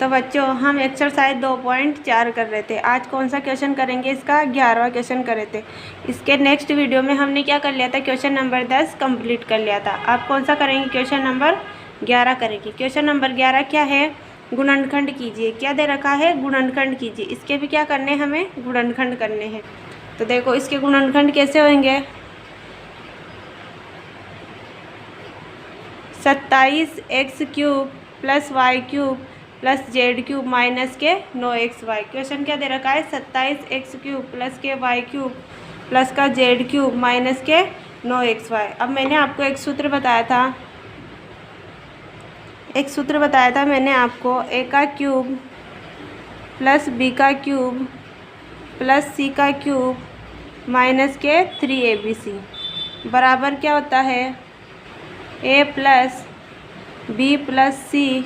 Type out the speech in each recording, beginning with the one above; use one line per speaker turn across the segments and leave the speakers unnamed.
तो बच्चों हम एक्सरसाइज 2.4 कर रहे थे। आज कौन सा क्वेश्चन करेंगे? इसका 11वां क्वेश्चन कर रहे थे। इसके नेक्स्ट वीडियो में हमने क्या कर लिया था? क्वेश्चन नंबर 10 कंप्लीट कर लिया था। आप कौन सा करेंगे? क्वेश्चन नंबर 11 करेंगे। क्वेश्चन नंबर 11 क्या है? गुणनखंड कीजिए। क्या दे रखा है? गुणनखंड कीजिए। इसके भी क्या करने हैं? हमें गुणनखंड करने हैं। तो देखो इसके गुणनखंड कैसे होंगे? 27x³ + y³ + z³ माइनस के 9xy। क्वेश्चन क्या दे रखा है? 27x³ + के y³ + का z³ माइनस के 9xy। अब मैंने आपको एक सूत्र बताया था मैंने आपको a³ + b³ + c³ माइनस के 3abc बराबर क्या होता है? a + b + c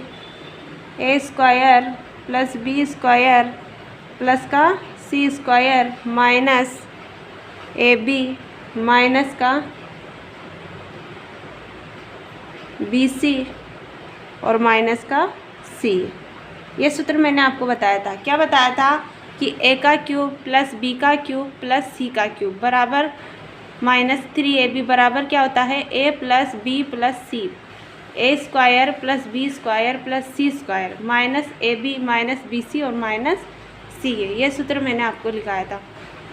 a² + b² + का c² माइनस ab माइनस का bc और माइनस का c। ये सूत्र मैंने आपको बताया था। क्या बताया था? कि a³ + b³ + c³ बराबर -3ab बराबर क्या होता है? a + b + c a² + b² + c² minus ab minus bc और माइनस c है। ये सूत्र मैंने आपको लिखाया था।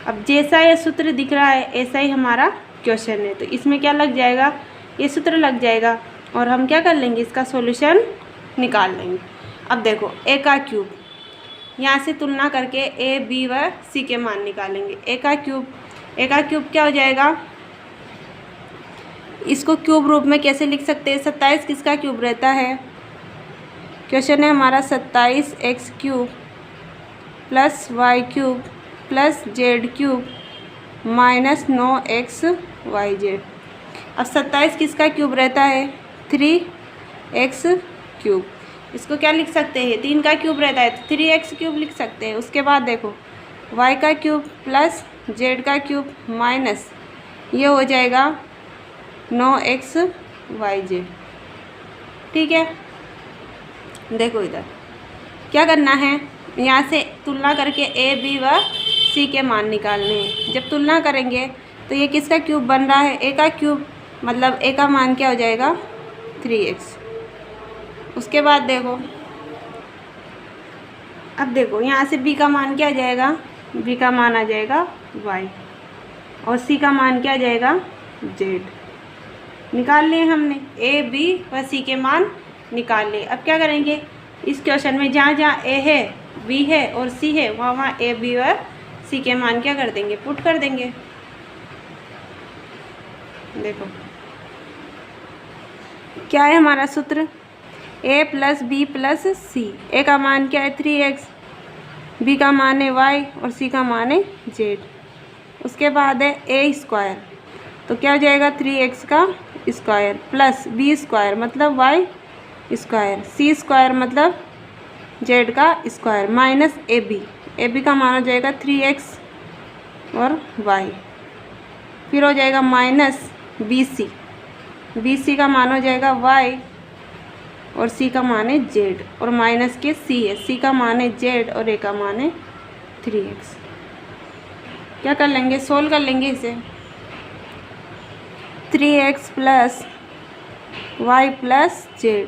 अब जैसा ये सूत्र दिख रहा है ऐसा ही हमारा क्वेश्चन है, तो इसमें क्या लग जाएगा? ये सूत्र लग जाएगा और हम क्या कर लेंगे? इसका सॉल्यूशन निकाल लेंगे। अब देखो a³ यहाँ से तुलना करके a, b व c के मान निकालेंगे। a³ क्या हो जाएगा? इसको क्यूब रूप में कैसे लिख सकते हैं? 27 किसका क्यूब रहता है? क्वेश्चन है हमारा 27x³ + y³ + z³ minus 9xyz। अब 27 किसका क्यूब रहता है? 3x³। इसको क्या लिख सकते हैं? 3 का क्यूब रहता है तो 3x³ लिख सकते हैं। उसके बाद देखो y³ + z³ माइनस ये हो जाएगा 9xyz। ठीक है, देखो इधर क्या करना है? यहाँ से तुलना करके a, b व c के मान निकालने हैं। जब तुलना करेंगे तो ये किसका क्यूब बन रहा है? a का क्यूब, मतलब a का मान क्या हो जाएगा? 3x। उसके बाद देखो, अब देखो यहाँ से b का मान क्या आ जाएगा? b का मान आ जाएगा y और c का मान क्या आ जाएगा? z। निकाल लिए हमने a, b व c के मान निकाल लिए। अब क्या करेंगे? इस क्वेश्चन में जहाँ जहाँ a है, b है और c है वहाँ वहाँ a, b व c के मान क्या कर देंगे? पुट कर देंगे। देखो क्या है हमारा सूत्र? a + b + c। a का मान क्या है? 3x, b का मान है y और c का मान है z। उसके बाद है a² तो क्या हो जाएगा? 3x का स्क्वायर + b² मतलब y² c² मतलब z का स्क्वायर माइनस ab का मान हो जाएगा 3x और y। फिर हो जाएगा माइनस bc का मान हो जाएगा y और c का मान है z और माइनस के c है, c का मान है z और a का मान है 3x। क्या कर लेंगे? सोल्व कर लेंगे इसे। 3x + y + z।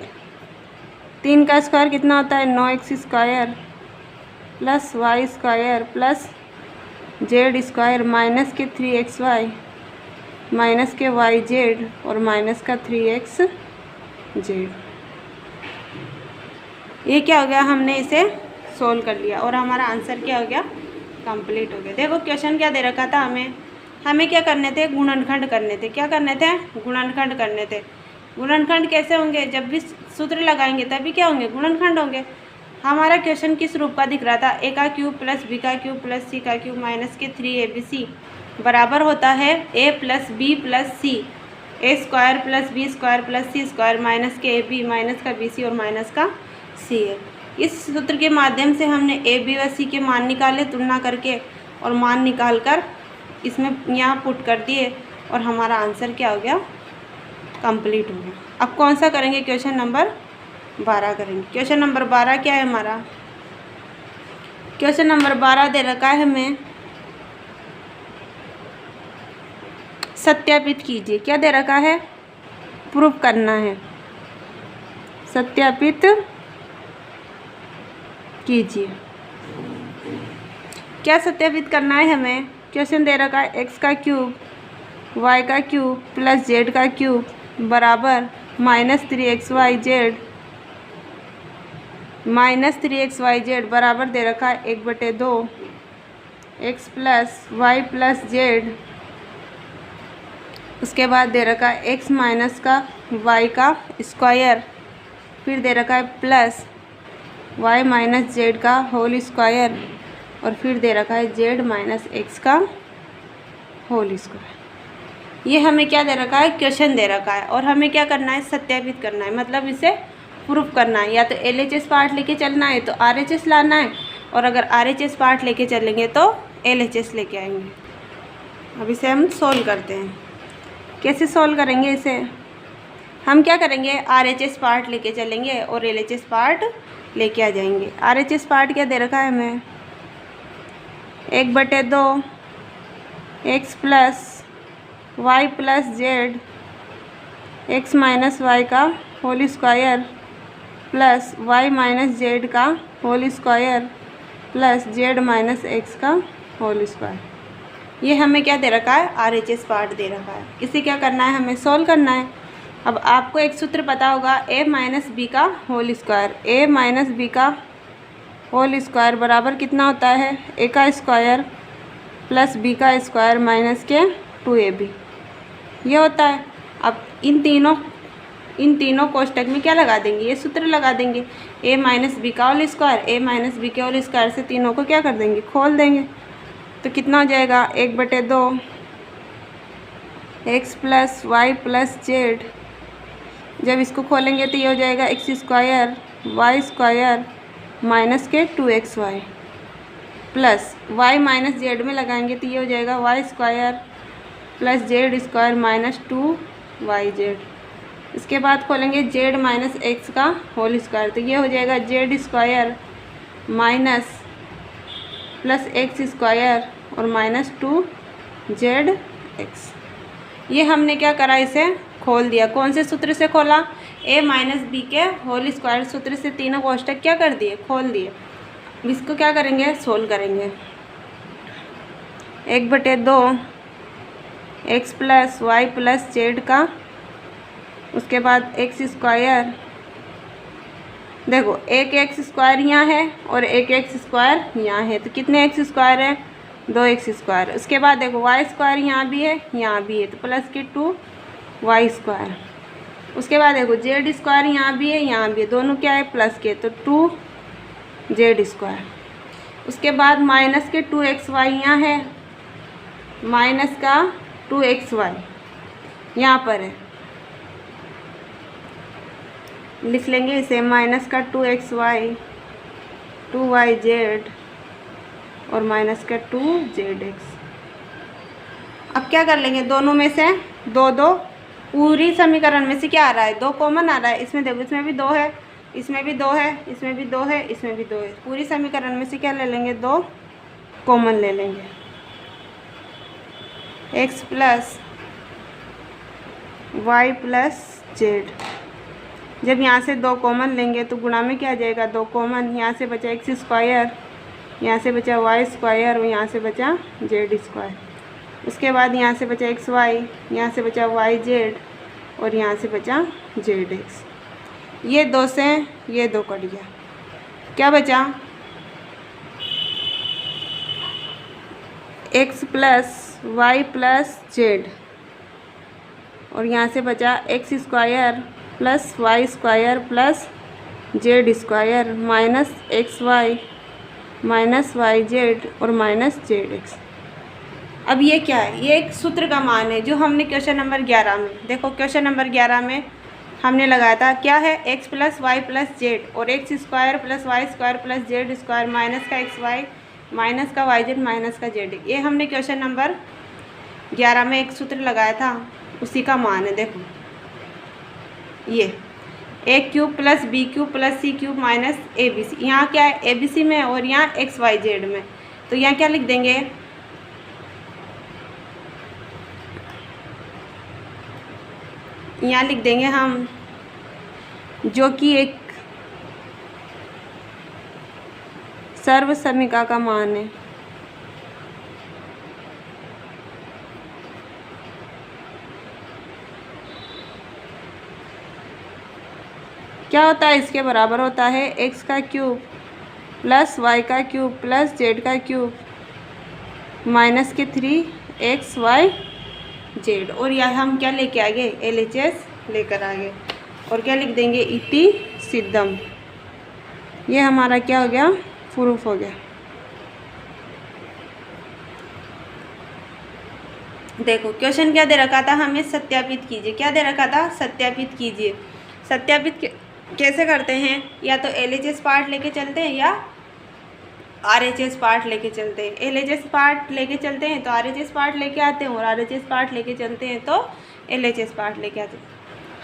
3 का स्क्वायर कितना होता है? 9x² + y² + z² माइनस के 3xy माइनस के yz और माइनस का 3xz। ये क्या हो गया? हमने इसे सोल्व कर लिया और हमारा आंसर क्या हो गया? कंप्लीट हो गया। देखो क्वेश्चन क्या दे रखा था हमें क्या करने थे? गुणनखंड करने थे। क्या करने थे? गुणनखंड करने थे। गुणनखंड कैसे होंगे? जब भी सूत्र लगाएंगे तभी क्या होंगे? गुणनखंड होंगे। हमारा क्वेश्चन किस रूप का दिख रहा था? a³ + b³ + c³ माइनस के 3abc बराबर होता है a + b + c a² + b² + c² minus के ab माइनस का bc और माइनस का c है। इस सूत्र के माध्यम से हमने a, b व c के मान निकाले तुलना करके और मान निकाल कर इसमें यहाँ पुट कर दिए और हमारा आंसर क्या हो गया? कंप्लीट हो गया। अब कौन सा करेंगे? क्वेश्चन नंबर 12 करेंगे। क्वेश्चन नंबर 12 क्या है हमारा? क्वेश्चन नंबर 12 दे रखा है हमें, सत्यापित कीजिए। क्या दे रखा है? प्रूफ करना है। सत्यापित कीजिए। क्या सत्यापित करना है हमें? क्वेश्चन दे रखा है एक्स का क्यूब वाई का क्यूब प्लस जेड का क्यूब बराबर -3xyz -3xyz बराबर दे रखा है 1/2 x plus Y plus z. उसके बाद दे रखा है एक्स माइनस का वाई का स्क्वायर, फिर दे रखा है प्लस वाई माइनस जेड का होल स्क्वायर, और फिर दे रखा है जेड माइनस एक्स का होल स्क्वायर। ये हमें क्या दे रखा है? क्वेश्चन दे रखा है, और हमें क्या करना है? सत्यापित करना है, मतलब इसे प्रूफ करना है। या तो LHS पार्ट लेके चलना है तो RHS लाना है, और अगर RHS पार्ट लेके चलेंगे तो LHS लेके आएंगे। अब इसे हम सोल्व करते हैं। कैसे सोल्व करेंगे इसे? हम क्या करेंगे? RHS पार्ट लेके चलेंगे और LHS पार्ट लेके आ जाएंगे। RHS पार्ट क्या दे रखा है हमें? 1/2 x plus Y plus Z X minus Y का whole square plus Y minus Z का whole square plus Z minus x का होल स्क्वायर। ये हमें क्या दे रखा है? RHS पार्ट दे रखा है। इसे क्या करना है? हमें सोल्व करना है। अब आपको एक सूत्र पता होगा, a माइनस बी का whole square. a minus B का होल स्क्वायर बराबर कितना होता है? a का स्क्वायर प्लस b का स्क्वायर माइनस के 2ab, ये होता है। अब इन तीनों कोष्टक में क्या लगा देंगे? ये सूत्र लगा देंगे। a माइनस बी का whole square, a minus B के होल स्क्वायर से तीनों को क्या कर देंगे? खोल देंगे। तो कितना हो जाएगा? 1/2 x plus Y plus z. जब इसको खोलेंगे तो ये हो जाएगा x square y square minus के 2xy plus Y minus Z में लगाएंगे तो ये हो जाएगा y square plus Z square minus 2yz। इसके बाद खोलेंगे जेड माइनस एक्स का होल स्क्वायर, तो ये हो जाएगा z square minus plus x square और माइनस 2zx। ये हमने क्या करा? इसे खोल दिया। कौन से सूत्र से खोला? a माइनस बी के होल स्क्वायर सूत्र से तीनों कोष्टक क्या कर दिए? खोल दिए। इसको क्या करेंगे? सोल्व करेंगे। 1/2 x plus Y plus z का, उसके बाद एक्स स्क्वायर, देखो एक एक्स स्क्वायर यहाँ है और एक एक्स स्क्वायर यहाँ है, तो कितने एक्स स्क्वायर है? 2 एक्स स्क्वायर। उसके बाद देखो वाई स्क्वायर यहाँ भी है यहाँ भी है, तो प्लस के 2y स्क्वायर। उसके बाद देखो जेड स्क्वायर यहाँ भी है यहाँ भी है, दोनों क्या है? प्लस के, तो 2z स्क्वायर। उसके बाद माइनस के 2xy यहाँ है, माइनस का 2xy यहाँ पर है, लिख लेंगे इसे माइनस का 2xy 2yz और माइनस का 2zx। अब क्या कर लेंगे? दोनों में से दो पूरी समीकरण में से क्या आ रहा है? 2 कॉमन आ रहा है। इसमें देखो इसमें भी 2 है, इसमें भी 2 है, इसमें भी 2 है, इसमें भी 2 है। पूरी समीकरण में से क्या ले लेंगे? 2 कॉमन ले लेंगे। X plus Y plus z, जब यहाँ से 2 कॉमन लेंगे तो गुणा में क्या आ जाएगा? 2 कॉमन, यहाँ से बचा एक्स स्क्वायर, यहाँ से बचा वाई स्क्वायर और यहाँ से बचा जेड स्क्वायर। उसके बाद यहाँ से बचा एक्स वाई, यहाँ से बचा वाई जेड और यहाँ से बचा जेड एक्स। ये 2 से ये 2 कट गया, क्या बचा? X plus Y plus Z और यहाँ से बचा x square plus Y square plus Z square minus x Y minus y z और माइनस जेड एक्स। अब ये क्या है? ये एक सूत्र का मान है जो हमने क्वेश्चन नंबर 11 में, देखो क्वेश्चन नंबर 11 में हमने लगाया था। क्या है? X plus Y plus Z और X square plus Y square plus Z square minus का एक्स वाई माइनस का वाई जेड माइनस का जेड। ये हमने क्वेश्चन नंबर 11 में एक सूत्र लगाया था, उसी का मान है। देखो ये A cube plus B cube plus C cube minus A B C. यहाँ क्या है, ए बी सी में और यहाँ एक्स वाई जेड में। तो यहाँ क्या लिख देंगे, यहाँ लिख देंगे हम जो कि एक सर्वसमीका का मान है। क्या होता है, इसके बराबर होता है एक्स का क्यूब प्लस वाई का क्यूब प्लस जेड का क्यूब माइनस के 3 XY जेड। और यह हम क्या लेके आ गए, LHS लेकर आ गए। और क्या लिख देंगे, इति सिद्धम। ये हमारा क्या हो गया, प्रूफ हो गया। देखो क्वेश्चन क्या दे रखा था, हमें सत्यापित कीजिए। क्या दे रखा था, सत्यापित कीजिए। सत्यापित कैसे करते हैं, या तो LHS पार्ट लेके चलते हैं या RHS पार्ट लेके चलते हैं। LHS पार्ट लेके चलते हैं तो RHS पार्ट लेके आते हैं, और RHS पार्ट लेके चलते हैं तो LHS पार्ट लेके आते हैं।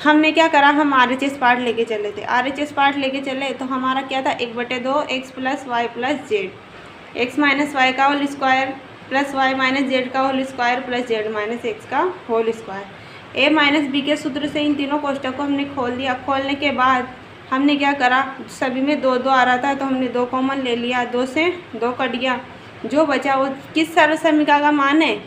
हमने क्या करा, हम RHS पार्ट लेके चले थे। RHS पार्ट लेके चले तो हमारा क्या था, 1/2 x plus Y plus Z, X minus Y का whole square plus Y minus Z का whole square plus Z minus x का whole square. A minus B के सूत्र से इन तीनों कोष्टक को हमने खोल दिया। खोलने के बाद हमने क्या करा, सभी में 2 आ रहा था तो हमने 2 कॉमन ले लिया, 2 से 2 कट गया। जो बचा वो किस सर्वसमीका का मान है,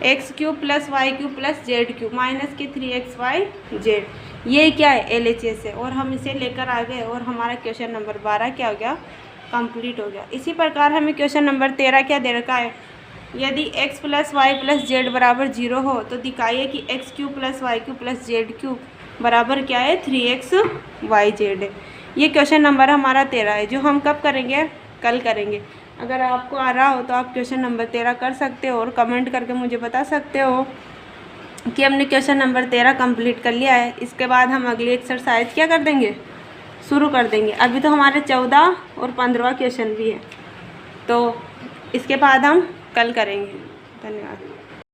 x cube plus y cube plus z cube minus के 3XY जेड। ये क्या है, LHS है। और हम इसे लेकर आ गए और हमारा क्वेश्चन नंबर 12 क्या हो गया, कंप्लीट हो गया। इसी प्रकार हमें क्वेश्चन नंबर 13 क्या दे रखा है, यदि x plus Y plus z बराबर 0 हो तो दिखाइए कि x cube plus y cube plus z cube बराबर क्या है, 3XY जेड है। ये क्वेश्चन नंबर हमारा 13 है, जो हम कब करेंगे, कल करेंगे। अगर आपको आ रहा हो तो आप क्वेश्चन नंबर 13 कर सकते हो और कमेंट करके मुझे बता सकते हो कि हमने क्वेश्चन नंबर 13 कंप्लीट कर लिया है। इसके बाद हम अगली एक्सरसाइज क्या कर देंगे, शुरू कर देंगे। अभी तो हमारे 14 और 15वां क्वेश्चन भी है, तो इसके बाद हम कल करेंगे। धन्यवाद।